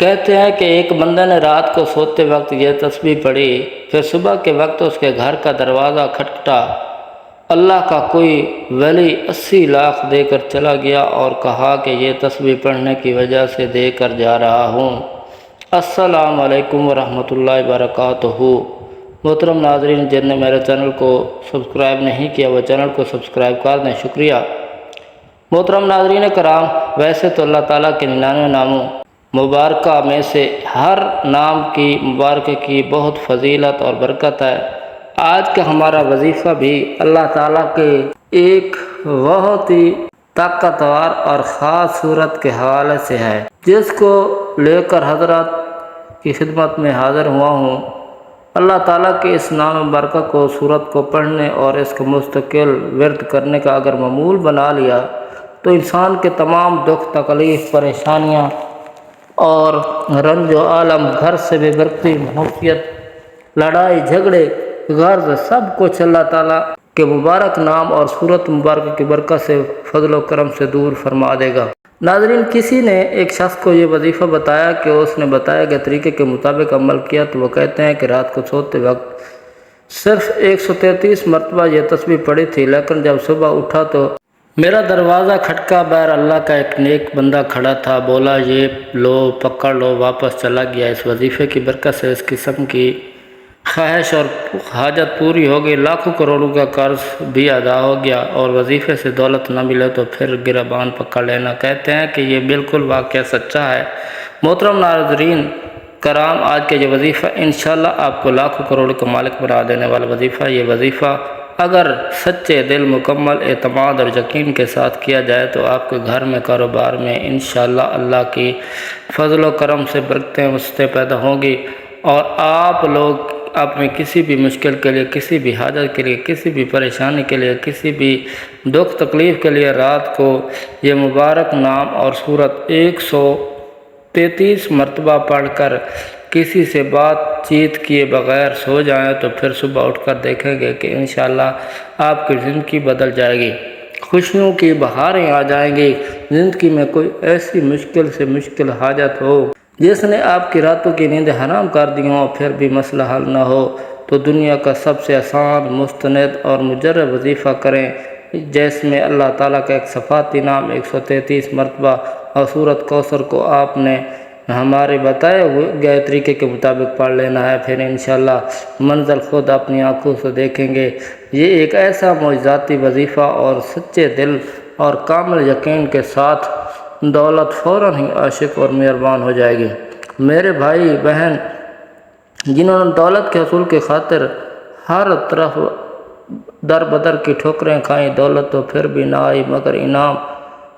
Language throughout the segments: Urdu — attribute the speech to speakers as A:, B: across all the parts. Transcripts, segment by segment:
A: کہتے ہیں کہ ایک بندہ نے رات کو سوتے وقت یہ تسبیح پڑھی، پھر صبح کے وقت اس کے گھر کا دروازہ کھٹکھٹا۔ اللہ کا کوئی ولی 80 لاکھ دے کر چلا گیا اور کہا کہ یہ تسبیح پڑھنے کی وجہ سے دے کر جا رہا ہوں۔ السلام علیکم ورحمۃ اللہ وبرکاتہ۔ محترم ناظرین، جن نے میرے چینل کو سبسکرائب نہیں کیا وہ چینل کو سبسکرائب کر دیں، شکریہ۔ محترم ناظرین کرام، ویسے تو اللہ تعالیٰ کے 99 ناموں مبارکہ میں سے ہر نام کی مبارکہ کی بہت فضیلت اور برکت ہے۔ آج کا ہمارا وظیفہ بھی اللہ تعالیٰ کے ایک بہت ہی طاقتور اور خاص صورت کے حوالے سے ہے، جس کو لے کر حضرات کی خدمت میں حاضر ہوا ہوں۔ اللہ تعالیٰ کے اس نام مبارکہ کو، صورت کو پڑھنے اور اس کو مستقل ورد کرنے کا اگر معمول بنا لیا تو انسان کے تمام دکھ تکلیف پریشانیاں اور رنج و عالم، گھر سے بے برکتی، معصیت، لڑائی جھگڑے، غرض سب کچھ اللہ تعالیٰ کے مبارک نام اور صورت مبارکہ کی برکت سے، فضل و کرم سے دور فرما دے گا۔ ناظرین، کسی نے ایک شخص کو یہ وظیفہ بتایا کہ اس نے بتایا گئے طریقے کے مطابق عمل کیا تو وہ کہتے ہیں کہ رات کو سوتے وقت صرف 133 مرتبہ یہ تسبیح پڑھی تھی، لیکن جب صبح اٹھا تو میرا دروازہ کھٹکا، باہر اللہ کا ایک نیک بندہ کھڑا تھا، بولا یہ لو، پکڑ لو، واپس چلا گیا۔ اس وظیفے کی برکت سے اس قسم کی خواہش اور حاجت پوری ہو گئی، لاکھوں کروڑوں کا قرض بھی ادا ہو گیا، اور وظیفے سے دولت نہ ملے تو پھر گریبان پکڑ لینا۔ کہتے ہیں کہ یہ بالکل واقعہ سچا ہے۔ محترم ناظرین کرام، آج کا یہ وظیفہ انشاءاللہ آپ کو لاکھوں کروڑوں کا مالک بنا دینے والا وظیفہ۔ یہ وظیفہ اگر سچے دل، مکمل اعتماد اور یقین کے ساتھ کیا جائے تو آپ کے گھر میں، کاروبار میں انشاءاللہ اللہ کی فضل و کرم سے برکتیں وسعتیں پیدا ہوں گی، اور آپ لوگ اپنی کسی بھی مشکل کے لیے، کسی بھی حاجت کے لیے، کسی بھی پریشانی کے لیے، کسی بھی دکھ تکلیف کے لیے رات کو یہ مبارک نام اور صورت 133 مرتبہ پڑھ کر کسی سے بات چیت کیے بغیر سو جائیں تو پھر صبح اٹھ کر دیکھیں گے کہ انشاءاللہ آپ کی زندگی بدل جائے گی، خوشیوں کی بہاریں آ جائیں گی۔ زندگی میں کوئی ایسی مشکل سے مشکل حاجت ہو جس نے آپ کی راتوں کی نیند حرام کر دی ہوں، پھر بھی مسئلہ حل نہ ہو، تو دنیا کا سب سے آسان، مستند اور مجرب وظیفہ کریں، جس میں اللہ تعالیٰ کا ایک صفاتی نام 133 مرتبہ اور سورۃ کوثر کو آپ نے ہمارے بتائے گئے طریقے کے مطابق پڑھ لینا ہے۔ پھر انشاءاللہ منزل خود اپنی آنکھوں سے دیکھیں گے۔ یہ ایک ایسا معجزاتی وظیفہ اور سچے دل اور کامل یقین کے ساتھ دولت فوراً ہی عاشق اور مہربان ہو جائے گی۔ میرے بھائی بہن جنہوں نے دولت کے حصول کی خاطر ہر طرف در بدر کی ٹھوکریں کھائیں، دولت تو پھر بھی نہ آئی، مگر انعام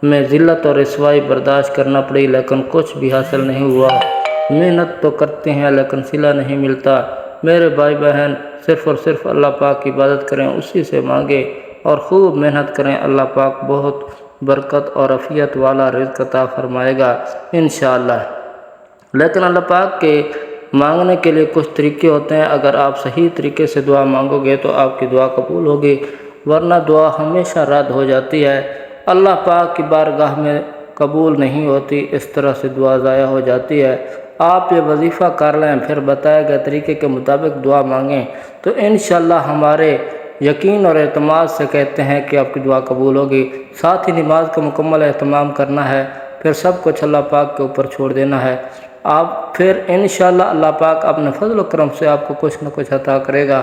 A: میں ذلت اور رسوائی برداشت کرنا پڑی، لیکن کچھ بھی حاصل نہیں ہوا۔ محنت تو کرتے ہیں لیکن صلہ نہیں ملتا۔ میرے بھائی بہن صرف اور صرف اللہ پاک کی عبادت کریں، اسی سے مانگیں اور خوب محنت کریں، اللہ پاک بہت برکت اور عافیت والا رزق عطا فرمائے گا انشاءاللہ۔ لیکن اللہ پاک کے مانگنے کے لیے کچھ طریقے ہوتے ہیں، اگر آپ صحیح طریقے سے دعا مانگو گے تو آپ کی دعا قبول ہوگی، ورنہ دعا ہمیشہ رد ہو جاتی ہے، اللہ پاک کی بارگاہ میں قبول نہیں ہوتی، اس طرح سے دعا ضائع ہو جاتی ہے۔ آپ یہ وظیفہ کر لیں، پھر بتائے گئے طریقے کے مطابق دعا مانگیں تو انشاءاللہ ہمارے یقین اور اعتماد سے کہتے ہیں کہ آپ کی دعا قبول ہوگی۔ ساتھ ہی نماز کا مکمل اہتمام کرنا ہے، پھر سب کچھ اللہ پاک کے اوپر چھوڑ دینا ہے۔ آپ پھر انشاءاللہ اللہ پاک اپنے فضل و کرم سے آپ کو کچھ نہ کچھ عطا کرے گا،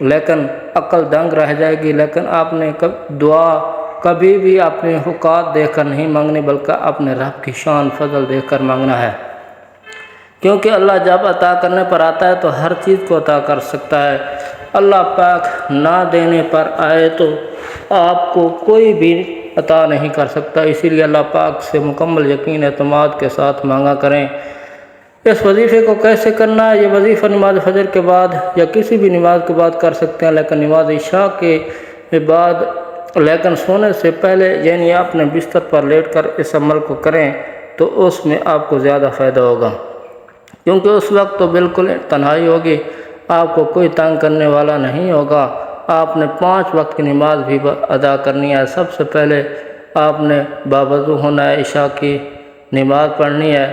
A: لیکن عقل دنگ رہ جائے گی۔ لیکن آپ نے دعا کبھی بھی اپنے اوقات دیکھ کر نہیں مانگنی، بلکہ اپنے رب کی شان فضل دیکھ کر مانگنا ہے، کیونکہ اللہ جب عطا کرنے پر آتا ہے تو ہر چیز کو عطا کر سکتا ہے۔ اللہ پاک نہ دینے پر آئے تو آپ کو کوئی بھی عطا نہیں کر سکتا، اسی لیے اللہ پاک سے مکمل یقین اعتماد کے ساتھ مانگا کریں۔ اس وظیفے کو کیسے کرنا ہے؟ یہ وظیفہ نماز فجر کے بعد یا کسی بھی نماز کے بعد کر سکتے ہیں، لیکن نماز عشاء کے بعد، لیکن سونے سے پہلے، یعنی اپنے بستر پر لیٹ کر اس عمل کو کریں تو اس میں آپ کو زیادہ فائدہ ہوگا، کیونکہ اس وقت تو بالکل تنہائی ہوگی، آپ کو کوئی تنگ کرنے والا نہیں ہوگا۔ آپ نے 5 وقت کی نماز بھی ادا کرنی ہے۔ سب سے پہلے آپ نے باوضو ہونا ہے، عشاء کی نماز پڑھنی ہے۔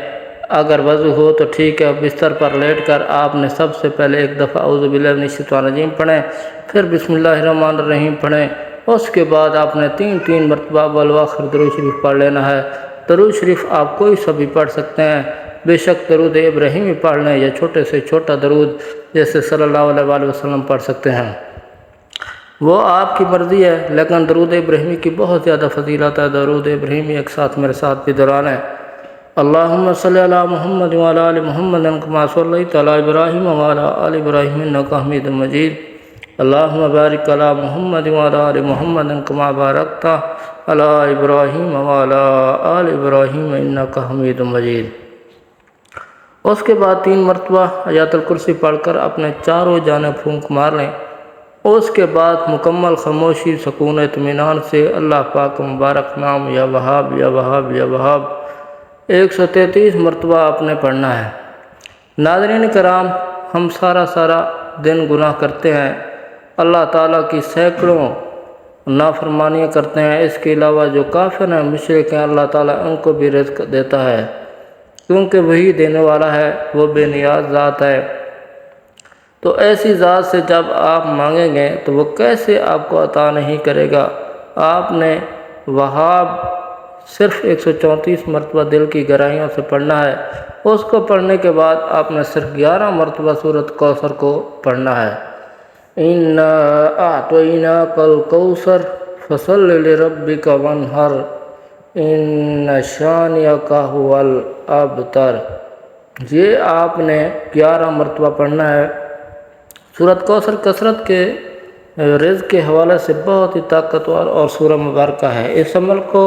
A: اگر وضو ہو تو ٹھیک ہے، بستر پر لیٹ کر آپ نے سب سے پہلے ایک دفعہ اعوذ باللہ من الشیطان الرجیم پڑھیں، پھر بسم اللہ الرحمن الرحیم پڑھیں، اس کے بعد آپ نے 3 مرتبہ بالآخر درود شریف پڑھ لینا ہے۔ درود شریف آپ کوئی سا بھی پڑھ سکتے ہیں، بے شک درود ابراہیمی پڑھ لیں یا چھوٹے سے چھوٹا درود جیسے صلی اللہ علیہ وآلہ وسلم پڑھ سکتے ہیں، وہ آپ کی مرضی ہے، لیکن درود ابراہیمی کی بہت زیادہ فضیلت ہے۔ درود ابراہیمی ایک ساتھ میرے ساتھ بھی دہرائیں۔ اللہم صلی علی محمد وعلی آل محمد کما صلیت علی ابراہیم وعلی آل ابراہیم انک حمید مجید۔ اللہم بارک علی محمد وعلی آل محمد کما بارکت علی ابراہیم وعلی آل ابراہیم انک حمید مجید۔ اس کے بعد 3 مرتبہ آیت الکرسی پڑھ کر اپنے چاروں جانب پھونک مار لیں۔ اس کے بعد مکمل خاموشی، سکون، اطمینان سے اللہ پاک کا مبارک نام یا وہاب یا وہاب یا وہاب 133 مرتبہ آپ نے پڑھنا ہے۔ ناظرین کرام، ہم سارا دن گناہ کرتے ہیں، اللہ تعالیٰ کی سینکڑوں نافرمانیاں کرتے ہیں، اس کے علاوہ جو کافر ہیں، مشرک ہیں، اللہ تعالیٰ ان کو بھی رزق دیتا ہے کیونکہ وہی دینے والا ہے، وہ بے نیاز ذات ہے۔ تو ایسی ذات سے جب آپ مانگیں گے تو وہ کیسے آپ کو عطا نہیں کرے گا؟ آپ نے وہاب صرف 134 مرتبہ دل کی گہرائیوں سے پڑھنا ہے۔ اس کو پڑھنے کے بعد آپ نے صرف 11 مرتبہ سورۃ کوثر کو پڑھنا ہے۔ اِنَّا أَعْطَيْنَاكَ الْكَوْثَرَ فَصَلِّ لِرَبِّكَ وَانْحَرْ إِنَّ شَانِئَكَ هُوَ الْأَبْتَرُ۔ یہ آپ نے 11 مرتبہ پڑھنا ہے۔ سورۃ کوثر کثرت کے رزق کے حوالے سے بہت ہی طاقتور اور سورہ مبارکہ ہے۔ اس عمل کو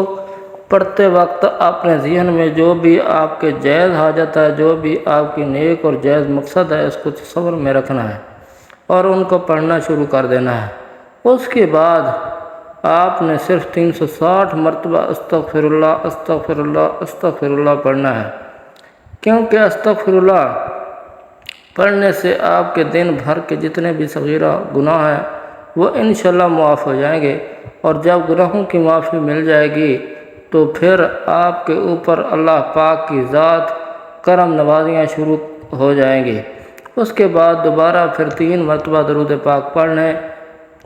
A: پڑھتے وقت اپنے ذہن میں جو بھی آپ کے جائز حاجت ہے، جو بھی آپ کی نیک اور جائز مقصد ہے، اس کو تصور میں رکھنا ہے اور ان کو پڑھنا شروع کر دینا ہے۔ اس کے بعد آپ نے صرف 360 مرتبہ استغفر اللہ استغفر اللہ استغفر اللہ پڑھنا ہے، کیونکہ استغفر اللہ پڑھنے سے آپ کے دن بھر کے جتنے بھی صغیرہ گناہ ہیں وہ انشاءاللہ معاف ہو جائیں گے، اور جب گناہوں کی معافی مل جائے گی تو پھر آپ کے اوپر اللہ پاک کی ذات کرم نوازیاں شروع ہو جائیں گی۔ اس کے بعد دوبارہ پھر 3 مرتبہ درود پاک پڑھ لیں۔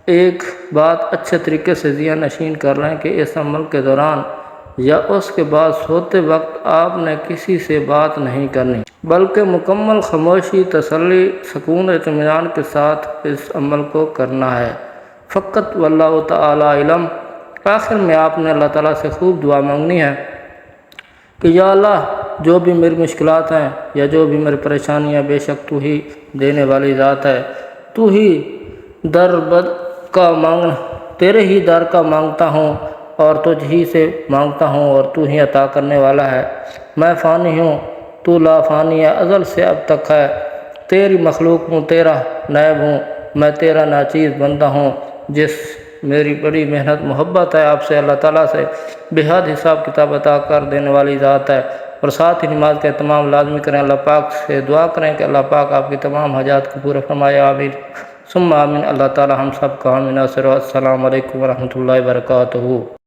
A: ایک بات اچھے طریقے سے ذہن نشین کر لیں کہ اس عمل کے دوران یا اس کے بعد سوتے وقت آپ نے کسی سے بات نہیں کرنی، بلکہ مکمل خاموشی، تسلی، سکون، اطمینان کے ساتھ اس عمل کو کرنا ہے فقط واللہ تعالی علم۔ آخر میں آپ نے اللہ تعالیٰ سے خوب دعا مانگنی ہے کہ یا اللہ، جو بھی میری مشکلات ہیں یا جو بھی میری پریشانیاں، بے شک تو ہی دینے والی ذات ہے، تو ہی تیرے ہی در کا مانگتا ہوں اور تجھ ہی سے مانگتا ہوں، اور تو ہی عطا کرنے والا ہے۔ میں فانی ہوں، تو لا فانی ہے، ازل سے اب تک ہے، تیری مخلوق ہوں، تیرا نائب ہوں، میں تیرا ناچیز بندہ ہوں۔ جس میری بڑی محنت محبت ہے آپ سے، اللہ تعالیٰ سے بے حد حساب کتاب عطا کر دینے والی ذات ہے۔ اور ساتھ ہی نماز کا اہتمام لازمی کریں، اللہ پاک سے دعا کریں کہ اللہ پاک آپ کی تمام حاجات کو پورا فرمائے، آمین ثم آمین۔ اللہ تعالیٰ ہم سب کا حامی ناصر۔ السلام علیکم ورحمۃ اللہ وبرکاتہ۔